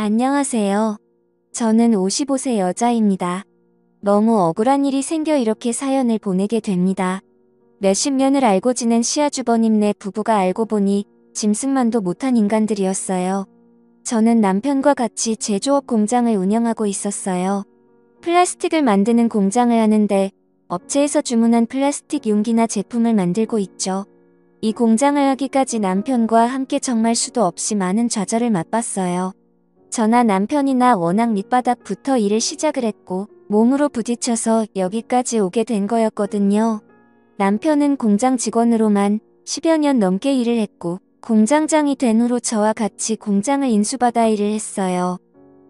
안녕하세요. 저는 55세 여자입니다. 너무 억울한 일이 생겨 이렇게 사연을 보내게 됩니다. 몇십 년을 알고 지낸 시아주버님네 부부가 알고 보니 짐승만도 못한 인간들이었어요. 저는 남편과 같이 제조업 공장을 운영하고 있었어요. 플라스틱을 만드는 공장을 하는데 업체에서 주문한 플라스틱 용기나 제품을 만들고 있죠. 이 공장을 하기까지 남편과 함께 정말 수도 없이 많은 좌절을 맛봤어요. 저나 남편이나 워낙 밑바닥부터 일을 시작을 했고 몸으로 부딪혀서 여기까지 오게 된 거였거든요. 남편은 공장 직원으로만 10여 년 넘게 일을 했고 공장장이 된 후로 저와 같이 공장을 인수받아 일을 했어요.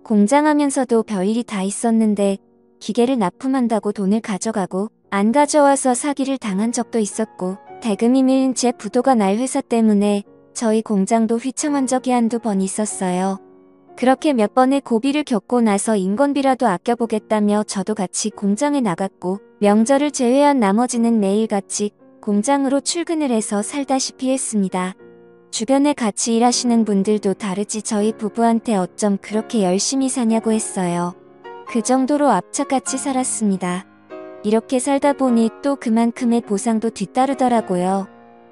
공장하면서도 별일이 다 있었는데 기계를 납품한다고 돈을 가져가고 안 가져와서 사기를 당한 적도 있었고 대금이 밀린 채 부도가 날 회사 때문에 저희 공장도 휘청한 적이 한두 번 있었어요. 그렇게 몇 번의 고비를 겪고 나서 인건비라도 아껴보겠다며 저도 같이 공장에 나갔고 명절을 제외한 나머지는 매일같이 공장으로 출근을 해서 살다시피 했습니다. 주변에 같이 일하시는 분들도 다르지 저희 부부한테 어쩜 그렇게 열심히 사냐고 했어요. 그 정도로 악착같이 살았습니다. 이렇게 살다 보니 또 그만큼의 보상도 뒤따르더라고요.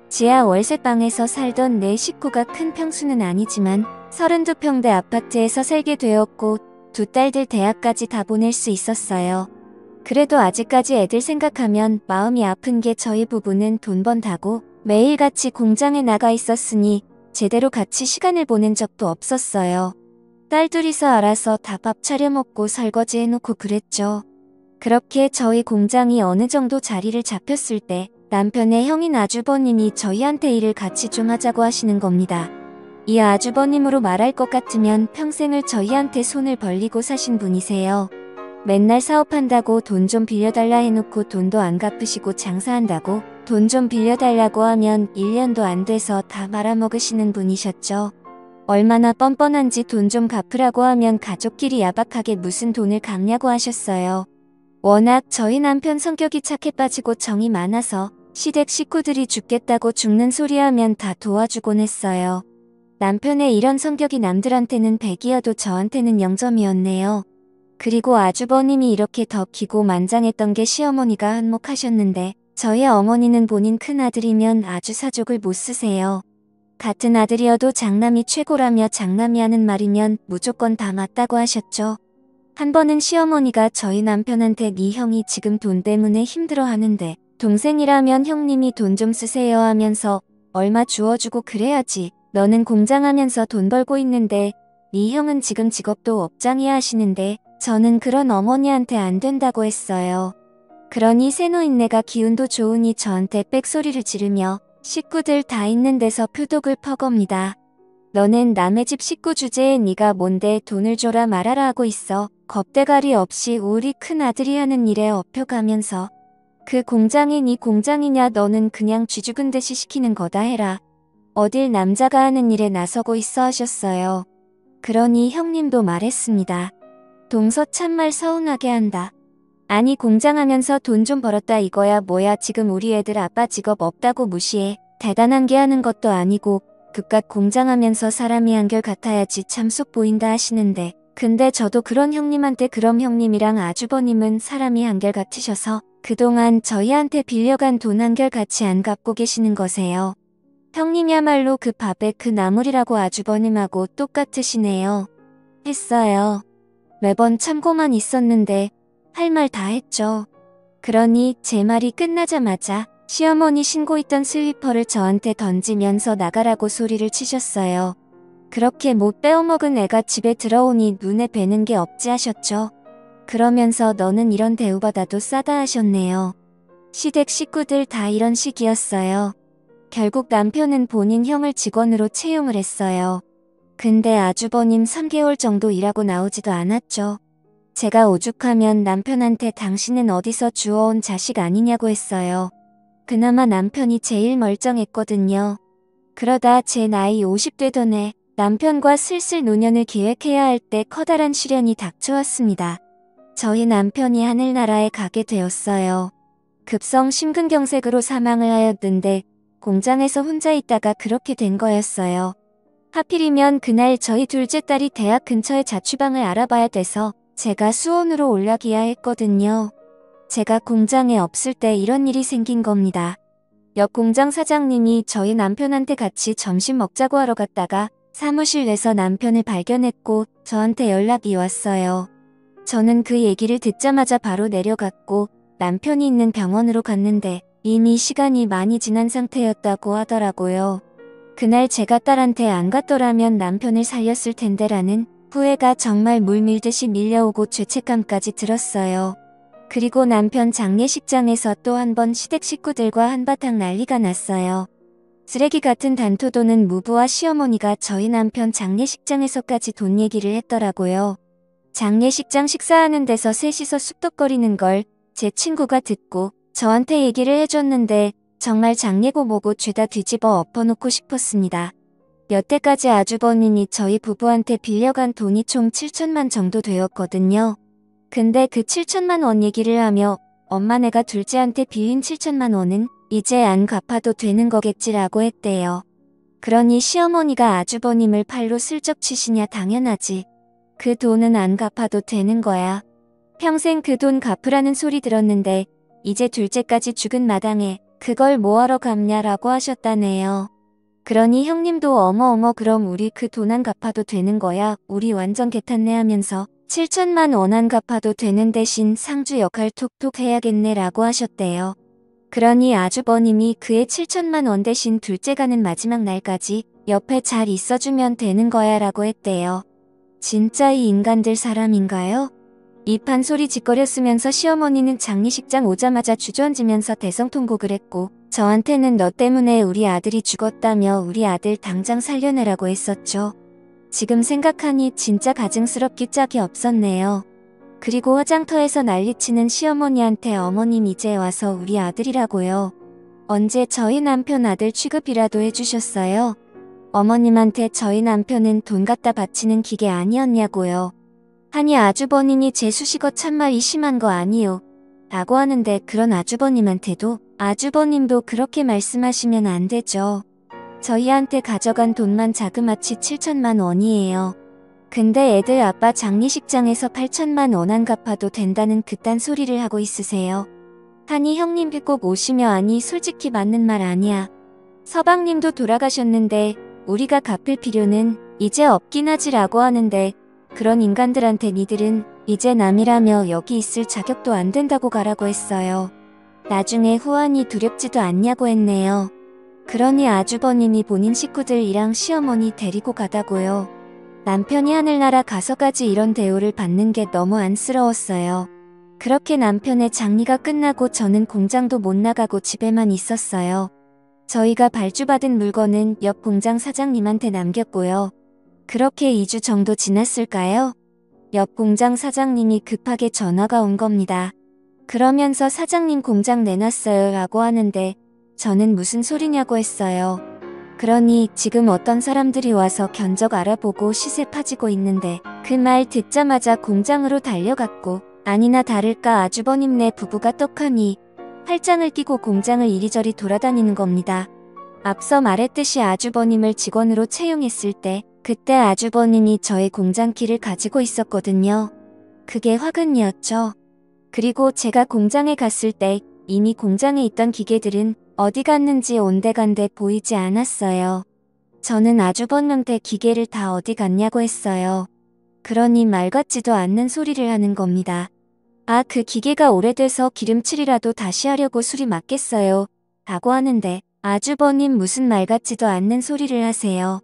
지하 월세방에서 살던 내 식구가 큰 평수는 아니지만 32평대 아파트에서 살게 되었고 두 딸들 대학까지 다 보낼 수 있었어요. 그래도 아직까지 애들 생각하면 마음이 아픈 게 저희 부부는 돈 번다고 매일같이 공장에 나가 있었으니 제대로 같이 시간을 보낸 적도 없었어요. 딸 둘이서 알아서 다 밥 차려 먹고 설거지 해놓고 그랬죠. 그렇게 저희 공장이 어느 정도 자리를 잡혔을 때 남편의 형인 아주버님이 저희한테 일을 같이 좀 하자고 하시는 겁니다. 이 아주버님으로 말할 것 같으면 평생을 저희한테 손을 벌리고 사신 분이세요. 맨날 사업한다고 돈 좀 빌려달라 해놓고 돈도 안 갚으시고 장사한다고 돈 좀 빌려달라고 하면 1년도 안 돼서 다 말아먹으시는 분이셨죠. 얼마나 뻔뻔한지 돈 좀 갚으라고 하면 가족끼리 야박하게 무슨 돈을 갚냐고 하셨어요. 워낙 저희 남편 성격이 착해 빠지고 정이 많아서 시댁 식구들이 죽겠다고 죽는 소리 하면 다 도와주곤 했어요. 남편의 이런 성격이 남들한테는 100이어도 저한테는 0점이었네요. 그리고 아주버님이 이렇게 더 기고만장했던 게 시어머니가 한몫하셨는데 저희 어머니는 본인 큰아들이면 아주 사족을 못 쓰세요. 같은 아들이어도 장남이 최고라며 장남이 하는 말이면 무조건 다 맞다고 하셨죠. 한 번은 시어머니가 저희 남편한테 네 형이 지금 돈 때문에 힘들어 하는데 동생이라면 형님이 돈 좀 쓰세요 하면서 얼마 주워주고 그래야지. 너는 공장하면서 돈 벌고 있는데 네 형은 지금 직업도 업장이야 하시는데 저는 그런 어머니한테 안 된다고 했어요. 그러니 새노인네가 기운도 좋으니 저한테 빽소리를 지르며 식구들 다 있는 데서 표독을 퍼겁니다. 너넨 남의 집 식구 주제에 네가 뭔데 돈을 줘라 말아라 하고 있어. 겁대가리 없이 우리 큰아들이 하는 일에 업혀가면서 그 공장이 네 공장이냐 너는 그냥 쥐 죽은 듯이 시키는 거다 해라. 어딜 남자가 하는 일에 나서고 있어 하셨어요. 그러니 형님도 말했습니다. 동서 참말 서운하게 한다. 아니 공장하면서 돈 좀 벌었다 이거야 뭐야 지금 우리 애들 아빠 직업 없다고 무시해. 대단한 게 하는 것도 아니고 그깟 공장하면서 사람이 한결같아야지 참 속 보인다 하시는데 근데 저도 그런 형님한테 그럼 형님이랑 아주버님은 사람이 한결같으셔서 그동안 저희한테 빌려간 돈 한결같이 안 갚고 계시는 거세요. 형님이야말로 그 밥에 그 나물이라고 아주버님하고 똑같으시네요. 했어요. 매번 참고만 있었는데 할 말 다 했죠. 그러니 제 말이 끝나자마자 시어머니 신고 있던 슬리퍼를 저한테 던지면서 나가라고 소리를 치셨어요. 그렇게 못 빼어먹은 애가 집에 들어오니 눈에 뵈는 게 없지 하셨죠. 그러면서 너는 이런 대우받아도 싸다 하셨네요. 시댁 식구들 다 이런 식이었어요. 결국 남편은 본인 형을 직원으로 채용을 했어요. 근데 아주버님 3개월 정도 일하고 나오지도 않았죠. 제가 오죽하면 남편한테 당신은 어디서 주워온 자식 아니냐고 했어요. 그나마 남편이 제일 멀쩡했거든요. 그러다 제 나이 50되던 해 남편과 슬슬 노년을 계획해야 할 때 커다란 시련이 닥쳐왔습니다. 저희 남편이 하늘나라에 가게 되었어요. 급성 심근경색으로 사망을 하였는데 공장에서 혼자 있다가 그렇게 된 거였어요. 하필이면 그날 저희 둘째 딸이 대학 근처에 자취방을 알아봐야 돼서 제가 수원으로 올라가야 했거든요. 제가 공장에 없을 때 이런 일이 생긴 겁니다. 옆 공장 사장님이 저희 남편한테 같이 점심 먹자고 하러 갔다가 사무실 내서 남편을 발견했고 저한테 연락이 왔어요. 저는 그 얘기를 듣자마자 바로 내려갔고 남편이 있는 병원으로 갔는데 이미 시간이 많이 지난 상태였다고 하더라고요. 그날 제가 딸한테 안 갔더라면 남편을 살렸을 텐데라는 후회가 정말 물밀듯이 밀려오고 죄책감까지 들었어요. 그리고 남편 장례식장에서 또 한 번 시댁 식구들과 한바탕 난리가 났어요. 쓰레기 같은 단토도는 무부와 시어머니가 저희 남편 장례식장에서까지 돈 얘기를 했더라고요. 장례식장 식사하는 데서 셋이서 쑥덕거리는 걸 제 친구가 듣고 저한테 얘기를 해줬는데 정말 장례고 뭐고 죄다 뒤집어 엎어놓고 싶었습니다. 여태까지 아주버님이 저희 부부한테 빌려간 돈이 총 7천만 정도 되었거든요. 근데 그 7천만 원 얘기를 하며 엄마네가 둘째한테 빌린 7천만 원은 이제 안 갚아도 되는 거겠지라고 했대요. 그러니 시어머니가 아주버님을 팔로 슬쩍 치시냐 당연하지. 그 돈은 안 갚아도 되는 거야. 평생 그 돈 갚으라는 소리 들었는데 이제 둘째까지 죽은 마당에 그걸 뭐하러 갚냐라고 하셨다네요. 그러니 형님도 어머 그럼 우리 그 돈 안 갚아도 되는 거야. 우리 완전 개탄네 하면서 7천만 원 안 갚아도 되는 대신 상주 역할 톡톡 해야겠네 라고 하셨대요. 그러니 아주버님이 그의 7천만 원 대신 둘째 가는 마지막 날까지 옆에 잘 있어주면 되는 거야 라고 했대요. 진짜 이 인간들 사람인가요? 이 판소리 짓거렸으면서 시어머니는 장례식장 오자마자 주저앉으면서 대성통곡을 했고 저한테는 너 때문에 우리 아들이 죽었다며 우리 아들 당장 살려내라고 했었죠. 지금 생각하니 진짜 가증스럽기 짝이 없었네요. 그리고 화장터에서 난리치는 시어머니한테 어머님 이제 와서 우리 아들이라고요. 언제 저희 남편 아들 취급이라도 해주셨어요? 어머님한테 저희 남편은 돈 갖다 바치는 기계 아니었냐고요. 아니 아주버님이 제 수식어 참말이 심한 거 아니요. 라고 하는데 그런 아주버님한테도 아주버님도 그렇게 말씀하시면 안 되죠. 저희한테 가져간 돈만 자그마치 7천만 원이에요. 근데 애들 아빠 장례식장에서 8천만 원 안 갚아도 된다는 그딴 소리를 하고 있으세요. 아니 형님 꼭 오시며 아니 솔직히 맞는 말 아니야. 서방님도 돌아가셨는데 우리가 갚을 필요는 이제 없긴 하지라고 하는데 그런 인간들한테 니들은 이제 남이라며 여기 있을 자격도 안 된다고 가라고 했어요. 나중에 후환이 두렵지도 않냐고 했네요. 그러니 아주버님이 본인 식구들이랑 시어머니 데리고 가다고요. 남편이 하늘나라 가서까지 이런 대우를 받는 게 너무 안쓰러웠어요. 그렇게 남편의 장례가 끝나고 저는 공장도 못 나가고 집에만 있었어요. 저희가 발주받은 물건은 옆 공장 사장님한테 남겼고요. 그렇게 2주 정도 지났을까요? 옆 공장 사장님이 급하게 전화가 온 겁니다. 그러면서 사장님 공장 내놨어요 라고 하는데 저는 무슨 소리냐고 했어요. 그러니 지금 어떤 사람들이 와서 견적 알아보고 시세 파지고 있는데 그 말 듣자마자 공장으로 달려갔고 아니나 다를까 아주버님네 부부가 떡하니 팔짱을 끼고 공장을 이리저리 돌아다니는 겁니다. 앞서 말했듯이 아주버님을 직원으로 채용했을 때 그때 아주버님이 저의 공장 키를 가지고 있었거든요. 그게 화근이었죠. 그리고 제가 공장에 갔을 때 이미 공장에 있던 기계들은 어디 갔는지 온데간데 보이지 않았어요. 저는 아주버님한테 기계를 다 어디 갔냐고 했어요. 그러니 말 같지도 않는 소리를 하는 겁니다. 아, 그 기계가 오래돼서 기름칠이라도 다시 하려고 수리 맞겠어요. 라고 하는데 아주버님 무슨 말 같지도 않는 소리를 하세요.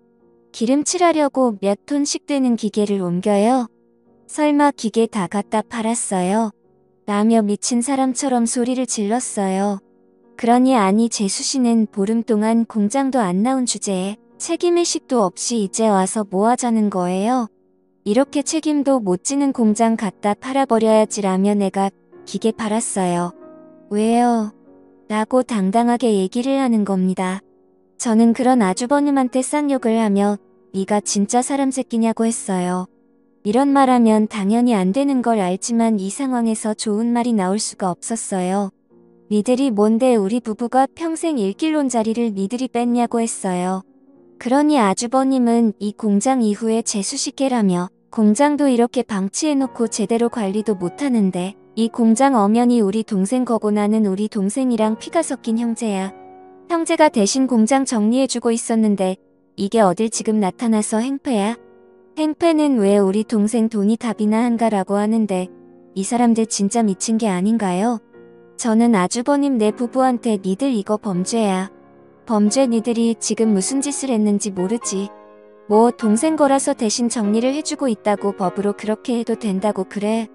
기름칠하려고 몇 톤씩 되는 기계를 옮겨요? 설마 기계 다 갖다 팔았어요? 라며 미친 사람처럼 소리를 질렀어요. 그러니 아니 재수씨는 보름 동안 공장도 안 나온 주제에 책임의식도 없이 이제 와서 뭐 하자는 거예요? 이렇게 책임도 못 지는 공장 갖다 팔아버려야지라며 내가 기계 팔았어요. 왜요? 라고 당당하게 얘기를 하는 겁니다. 저는 그런 아주버님한테 쌍욕을 하며 네가 진짜 사람 새끼냐고 했어요. 이런 말하면 당연히 안 되는 걸 알지만 이 상황에서 좋은 말이 나올 수가 없었어요. 니들이 뭔데 우리 부부가 평생 일길론자리를 니들이 뺐냐고 했어요. 그러니 아주버님은 이 공장 이후에 재수식계라며 공장도 이렇게 방치해놓고 제대로 관리도 못하는데 이 공장 엄연히 우리 동생 거고 나는 우리 동생이랑 피가 섞인 형제야. 형제가 대신 공장 정리해주고 있었는데 이게 어딜 지금 나타나서 행패야? 행패는 왜 우리 동생 돈이 답이나 한가라고 하는데 이 사람들 진짜 미친 게 아닌가요? 저는 아주버님 내 부부한테 니들 이거 범죄야. 범죄 니들이 지금 무슨 짓을 했는지 모르지. 뭐 동생 거라서 대신 정리를 해주고 있다고 법으로 그렇게 해도 된다고 그래.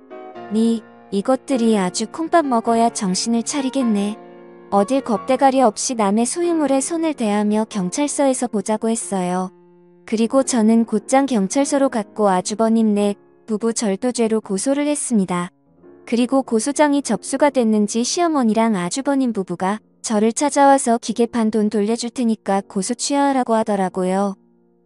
이것들이 아주 콩밥 먹어야 정신을 차리겠네. 어딜 겁대가리 없이 남의 소유물에 손을 대하며 경찰서에서 보자고 했어요. 그리고 저는 곧장 경찰서로 갔고 아주버님 내 부부 절도죄로 고소를 했습니다. 그리고 고소장이 접수가 됐는지 시어머니랑 아주버님 부부가 저를 찾아와서 기계판 돈 돌려줄 테니까 고소 취하하라고 하더라고요.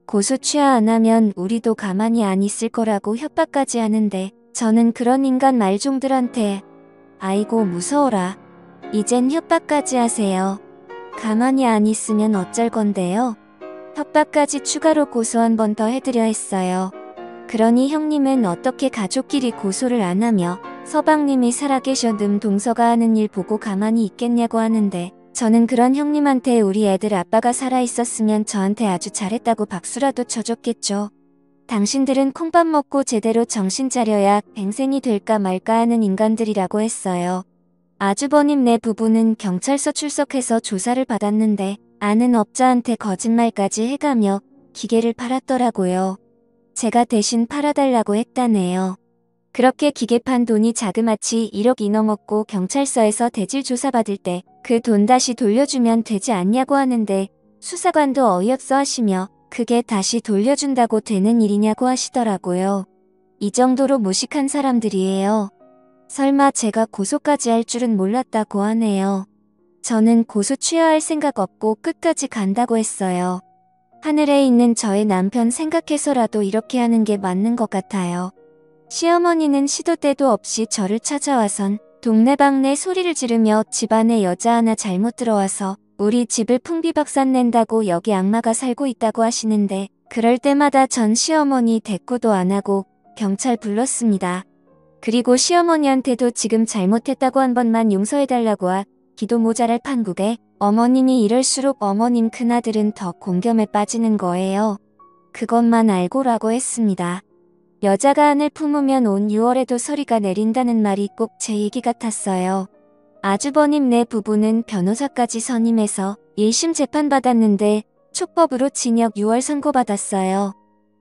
고소 취하 안 하면 우리도 가만히 안 있을 거라고 협박까지 하는데 저는 그런 인간 말종들한테 아이고 무서워라. 이젠 협박까지 하세요. 가만히 안 있으면 어쩔 건데요. 협박까지 추가로 고소 한 번 더 해드려 했어요. 그러니 형님은 어떻게 가족끼리 고소를 안 하며 서방님이 살아계셔 ным 동서가 하는 일 보고 가만히 있겠냐고 하는데 저는 그런 형님한테 우리 애들 아빠가 살아있었으면 저한테 아주 잘했다고 박수라도 쳐줬겠죠. 당신들은 콩밥 먹고 제대로 정신 차려야 뱅생이 될까 말까 하는 인간들이라고 했어요. 아주버님 내 부부는 경찰서 출석해서 조사를 받았는데 아는 업자한테 거짓말까지 해가며 기계를 팔았더라고요. 제가 대신 팔아달라고 했다네요. 그렇게 기계판 돈이 자그마치 1억이 넘었고 경찰서에서 대질 조사받을 때 그 돈 다시 돌려주면 되지 않냐고 하는데 수사관도 어이없어 하시며 그게 다시 돌려준다고 되는 일이냐고 하시더라고요. 이 정도로 무식한 사람들이에요. 설마 제가 고소까지 할 줄은 몰랐다고 하네요. 저는 고소 취하할 생각 없고 끝까지 간다고 했어요. 하늘에 있는 저의 남편 생각해서라도 이렇게 하는 게 맞는 것 같아요. 시어머니는 시도 때도 없이 저를 찾아와선 동네방네 소리를 지르며 집안에 여자 하나 잘못 들어와서 우리 집을 풍비박산 낸다고 여기 악마가 살고 있다고 하시는데 그럴 때마다 전 시어머니 대꾸도 안 하고 경찰 불렀습니다. 그리고 시어머니한테도 지금 잘못했다고 한 번만 용서해달라고 기도 모자랄 판국에 어머님이 이럴수록 어머님 큰아들은 더 공경에 빠지는 거예요. 그것만 알고라고 했습니다. 여자가 안을 품으면 온 6월에도 서리가 내린다는 말이 꼭 제 얘기 같았어요. 아주버님 내 부부는 변호사까지 선임해서 1심 재판받았는데 촉법으로 징역 6월 선고받았어요.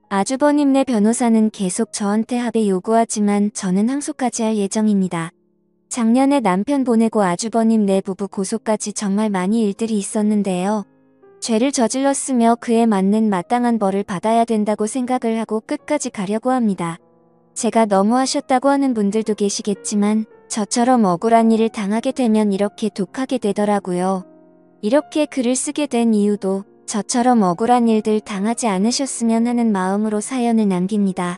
아주버님 내 변호사는 계속 저한테 합의 요구하지만 저는 항소까지 할 예정입니다. 작년에 남편 보내고 아주버님 내 부부 고소까지 정말 많이 일들이 있었는데요. 죄를 저질렀으며 그에 맞는 마땅한 벌을 받아야 된다고 생각을 하고 끝까지 가려고 합니다. 제가 너무하셨다고 하는 분들도 계시겠지만 저처럼 억울한 일을 당하게 되면 이렇게 독하게 되더라고요. 이렇게 글을 쓰게 된 이유도 저처럼 억울한 일들 당하지 않으셨으면 하는 마음으로 사연을 남깁니다.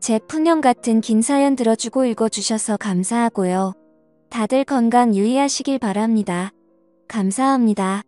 제 푸념 같은 긴 사연 들어주고 읽어주셔서 감사하고요. 다들 건강 유의하시길 바랍니다. 감사합니다.